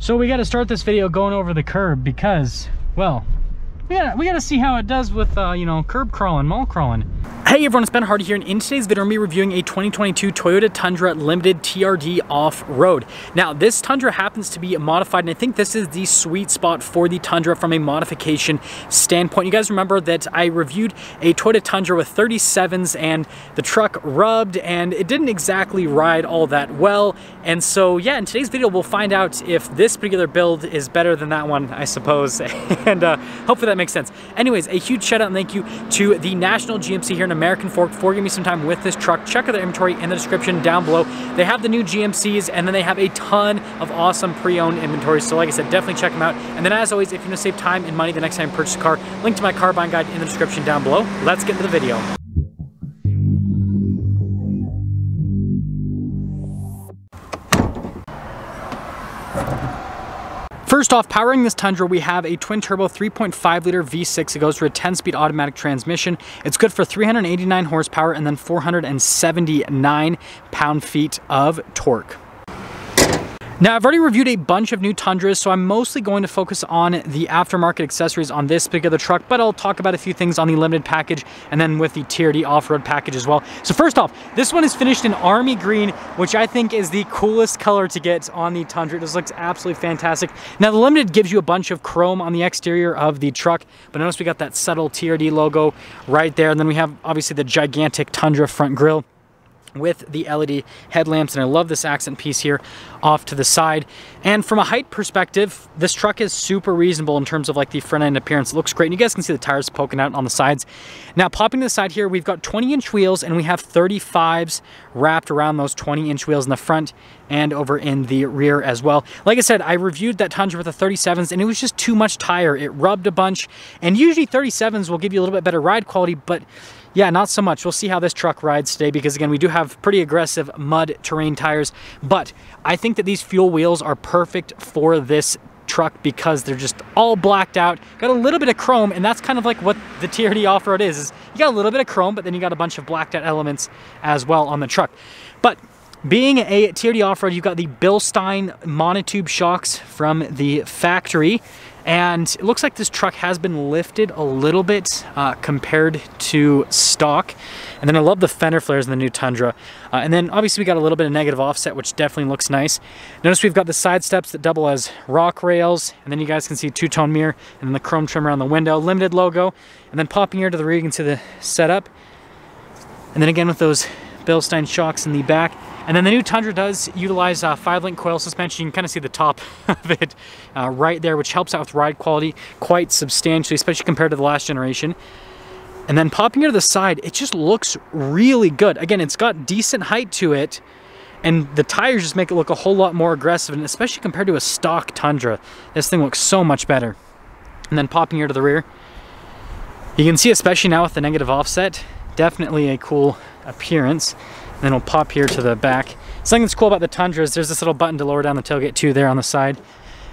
So we got to start this video going over the curb because, well, we gotta see how it does with, you know, curb crawling, mall crawling. Hey everyone, it's Ben Hardy here, and in today's video, I'm gonna be reviewing a 2022 Toyota Tundra Limited TRD Off-Road. Now, this Tundra happens to be modified, and I think this is the sweet spot for the Tundra from a modification standpoint. You guys remember that I reviewed a Toyota Tundra with 37s, and the truck rubbed, and it didn't exactly ride all that well. And so, yeah, in today's video, we'll find out if this particular build is better than that one, I suppose, and hopefully that makes sense. Anyways, a huge shout out and thank you to the National GMC here in American Fork for giving me some time with this truck. Check out their inventory in the description down below. They have the new GMCs, and then they have a ton of awesome pre-owned inventory. So like I said, definitely check them out. And then as always, if you want to save time and money the next time you purchase a car, link to my car buying guide in the description down below. Let's get into the video. First off, powering this Tundra, we have a twin-turbo 3.5 liter V6. It goes for a 10-speed automatic transmission. It's good for 389 horsepower and then 479 pound-feet of torque. Now, I've already reviewed a bunch of new Tundras, so I'm mostly going to focus on the aftermarket accessories on this particular truck, but I'll talk about a few things on the limited package and then with the TRD off-road package as well. So first off, this one is finished in army green, which I think is the coolest color to get on the Tundra. This looks absolutely fantastic. Now, the limited gives you a bunch of chrome on the exterior of the truck, but notice we got that subtle TRD logo right there, and then we have obviously the gigantic Tundra front grille with the LED headlamps, and I love this accent piece here off to the side. And from a height perspective, this truck is super reasonable in terms of like the front end appearance. It looks great, and you guys can see the tires poking out on the sides. Now, popping to the side here, we've got 20-inch wheels, and we have 35s wrapped around those 20-inch wheels in the front and over in the rear as well. Like I said, I reviewed that Tundra with the 37s, and it was just too much tire. It rubbed a bunch, and usually 37s will give you a little bit better ride quality, but yeah, not so much. We'll see how this truck rides today because, again, we do have pretty aggressive mud terrain tires, but I think that these fuel wheels are perfect for this truck because they're just all blacked out, got a little bit of chrome, and that's kind of like what the TRD off-road is you got a little bit of chrome, but then you got a bunch of blacked out elements as well on the truck. But being a TRD off-road, you've got the Bilstein monotube shocks from the factory, and it looks like this truck has been lifted a little bit compared to stock. And then I love the fender flares in the new Tundra. And then obviously we got a little bit of negative offset, which definitely looks nice. Notice we've got the side steps that double as rock rails, and then you guys can see two-tone mirror and then the chrome trim around the window, limited logo. And then popping here to the rear, you can see the setup. And then again with those Bilstein shocks in the back. And then the new Tundra does utilize 5-link coil suspension. You can kind of see the top of it right there, which helps out with ride quality quite substantially, especially compared to the last generation. And then popping here to the side, it just looks really good. Again, it's got decent height to it, and the tires just make it look a whole lot more aggressive, and especially compared to a stock Tundra, this thing looks so much better. And then popping here to the rear, you can see, especially now with the negative offset, definitely a cool appearance. And then we'll pop here to the back. Something that's cool about the Tundra is there's this little button to lower down the tailgate too there on the side.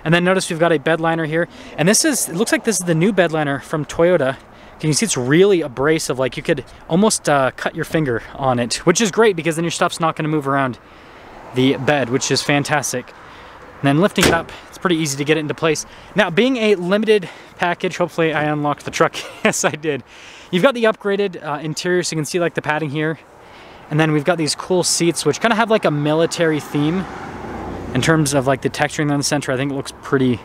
And then notice we've got a bed liner here. And this is, it looks like this is the new bed liner from Toyota. Can you see it's really abrasive? Like you could almost cut your finger on it, which is great because then your stuff's not gonna move around the bed, which is fantastic. And then lifting it up, it's pretty easy to get it into place. Now, being a limited package, hopefully I unlocked the truck. Yes, I did. You've got the upgraded interior, so you can see like the padding here. And then we've got these cool seats, which kind of have like a military theme in terms of like the texturing on the center. I think it looks pretty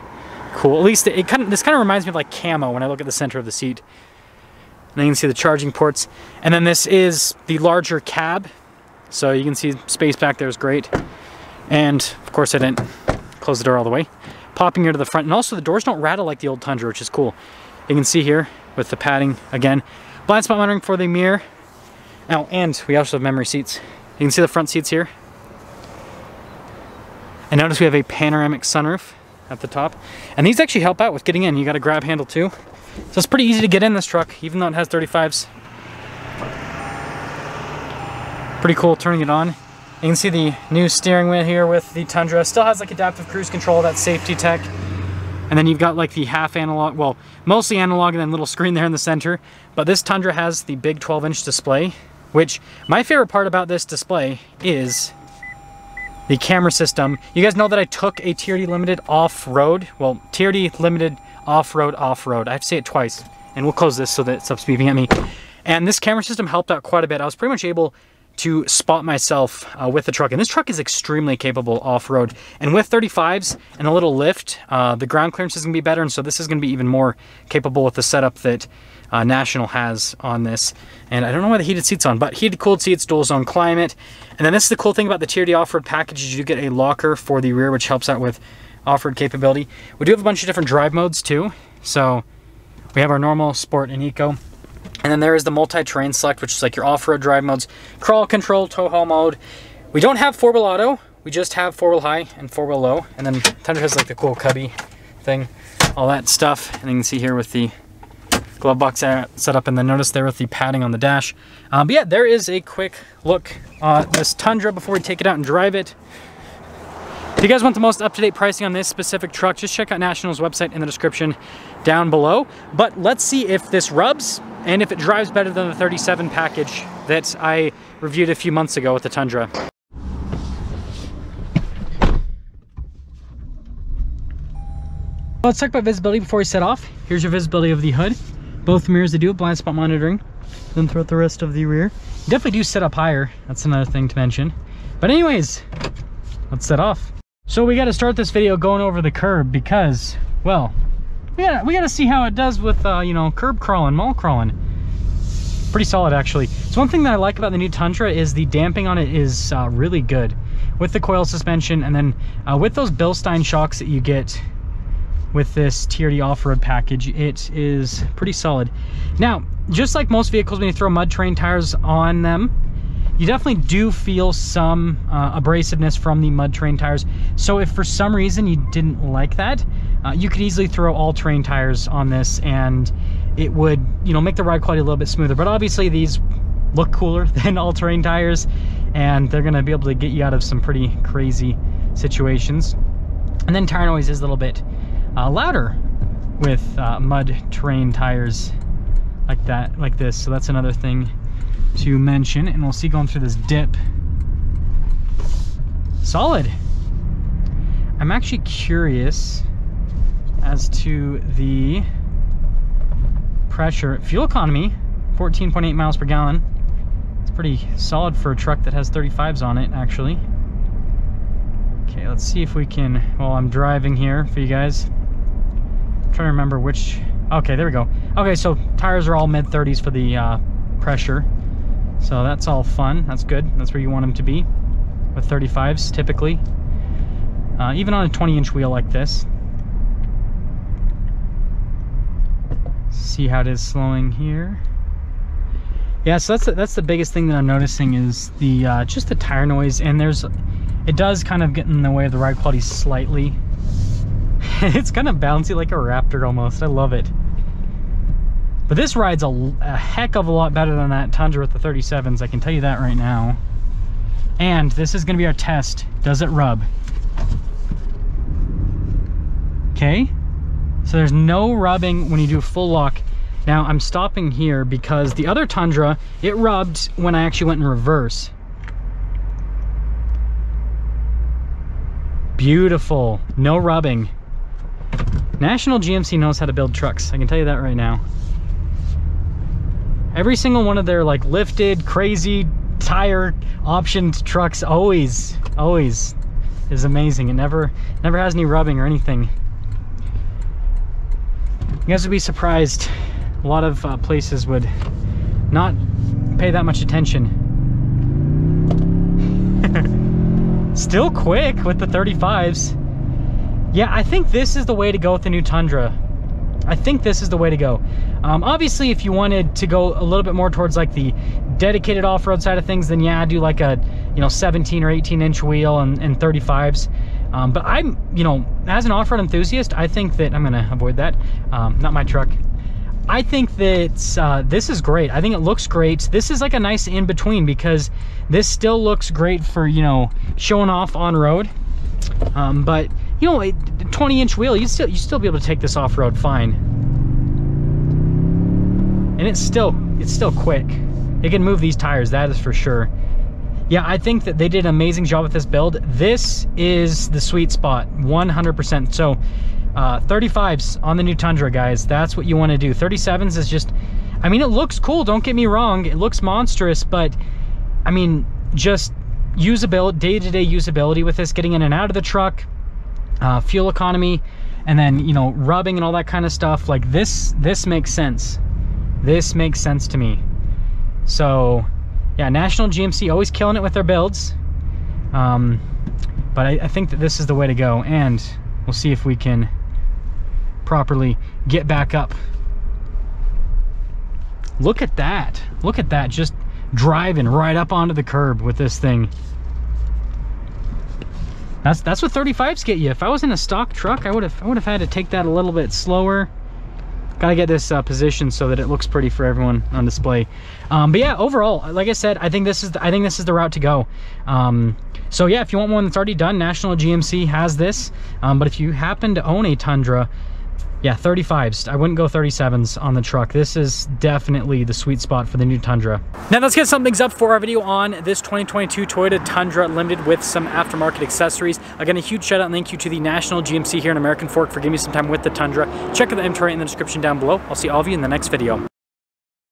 cool. At least this kind of reminds me of like camo when I look at the center of the seat. And then you can see the charging ports. And then this is the larger cab. So you can see space back there is great. And of course I didn't close the door all the way. Popping here to the front. And also the doors don't rattle like the old Tundra, which is cool. You can see here with the padding again. Blind spot monitoring for the mirror. Now, and we also have memory seats. You can see the front seats here. And notice we have a panoramic sunroof at the top. And these actually help out with getting in. You got a grab handle too. So it's pretty easy to get in this truck, even though it has 35s. Pretty cool turning it on. You can see the new steering wheel here with the Tundra. Still has like adaptive cruise control, that safety tech. And then you've got like the half analog, well, mostly analog and then little screen there in the center. But this Tundra has the big 12-inch display, which my favorite part about this display is the camera system. You guys know that I took a TRD Limited off-road. Well, TRD Limited off-road. I have to say it twice. And we'll close this so that it stops beeping at me. And this camera system helped out quite a bit. I was pretty much able to spot myself with the truck. And this truck is extremely capable off-road. And with 35s and a little lift, the ground clearance is going to be better. And so this is going to be even more capable with the setup that National has on this. And I don't know why the heated seats on, but heated cooled seats, dual zone climate. And then this is the cool thing about the TRD off-road package is you get a locker for the rear, which helps out with off-road capability. We do have a bunch of different drive modes too. So we have our normal, sport, and eco. And then there is the multi-terrain select, which is like your off-road drive modes, crawl, control, tow haul mode. We don't have 4-wheel auto. We just have 4-wheel high and 4-wheel low. And then Tundra has like the cool cubby thing, all that stuff. And you can see here with the glove box set up, and then notice there with the padding on the dash. But yeah, there is a quick look at this Tundra before we take it out and drive it. If you guys want the most up-to-date pricing on this specific truck, just check out National's website in the description down below. But let's see if this rubs and if it drives better than the 37 package that I reviewed a few months ago with the Tundra. Let's talk about visibility before we set off. Here's your visibility of the hood. Both mirrors, they do have blind spot monitoring. Then throughout the rest of the rear. You definitely do set up higher. That's another thing to mention. But anyways, let's set off. So we got to start this video going over the curb because, well, we got to see how it does with, you know, curb crawling, mall crawling. Pretty solid, actually. So one thing that I like about the new Tundra is the damping on it is really good. With the coil suspension and then with those Bilstein shocks that you get with this TRD off-road package, it is pretty solid. Now, just like most vehicles, when you throw mud terrain tires on them, you definitely do feel some abrasiveness from the mud terrain tires. So if for some reason you didn't like that, you could easily throw all terrain tires on this and it would, you know, make the ride quality a little bit smoother. But obviously these look cooler than all terrain tires and they're gonna be able to get you out of some pretty crazy situations. And then tire noise is a little bit louder with mud terrain tires like that, like this. So that's another thing to mention, and we'll see going through this dip. Solid. I'm actually curious as to the pressure. Fuel economy, 14.8 miles per gallon. It's pretty solid for a truck that has 35s on it, actually. Okay, let's see if we can, while I'm driving here for you guys, I'm trying to remember which, okay, there we go. Okay, so tires are all mid-30s for the pressure. So that's all fun, that's good. That's where you want them to be with 35s typically. Even on a 20-inch wheel like this. See how it is slowing here. Yeah, so that's the biggest thing that I'm noticing is the just the tire noise, and it does kind of get in the way of the ride quality slightly. It's kind of bouncy like a Raptor almost. I love it. But this ride's a heck of a lot better than that Tundra with the 37s, I can tell you that right now. And this is going to be our test. Does it rub? Okay, so there's no rubbing when you do a full lock. Now I'm stopping here because the other Tundra, it rubbed when I actually went in reverse. Beautiful, no rubbing. National GMC knows how to build trucks, I can tell you that right now. Every single one of their like lifted, crazy, tire optioned trucks always is amazing. It never has any rubbing or anything. You guys would be surprised. A lot of places would not pay that much attention. Still quick with the 35s. Yeah, I think this is the way to go with the new Tundra. I think this is the way to go. Obviously, if you wanted to go a little bit more towards like the dedicated off-road side of things, then yeah, do like a 17 or 18-inch wheel and 35s. But I'm, as an off-road enthusiast, I think that I'm gonna avoid that. Not my truck. I think that this is great. I think it looks great. This is like a nice in-between because this still looks great for, showing off on road. But a 20-inch wheel, you still be able to take this off-road fine. And it's still quick. It can move these tires, that is for sure. yeah, I think that they did an amazing job with this build. This is the sweet spot, 100%. So 35s on the new Tundra, guys. That's what you want to do. 37s is just, I mean, it looks cool, don't get me wrong. It looks monstrous, but I mean, just usability, day-to-day usability with this, getting in and out of the truck, fuel economy, and then, you know, rubbing and all that kind of stuff. Like this makes sense. This makes sense to me. So yeah, National GMC always killing it with their builds. But I think that this is the way to go, and we'll see if we can properly get back up. Look at that. Look at that. Just driving right up onto the curb with this thing. That's what 35s get you. If I was in a stock truck, I would have had to take that a little bit slower. Gotta get this positioned so that it looks pretty for everyone on display. But yeah, overall, like I said, I think this is the route to go. So yeah, if you want one that's already done, National GMC has this. But if you happen to own a Tundra, yeah, 35s. I wouldn't go 37s on the truck. This is definitely the sweet spot for the new Tundra. Now let's get some things up for our video on this 2022 Toyota Tundra Limited with some aftermarket accessories. Again, a huge shout out and thank you to the National GMC here in American Fork for giving me some time with the Tundra. Check out the inventory in the description down below. I'll see all of you in the next video.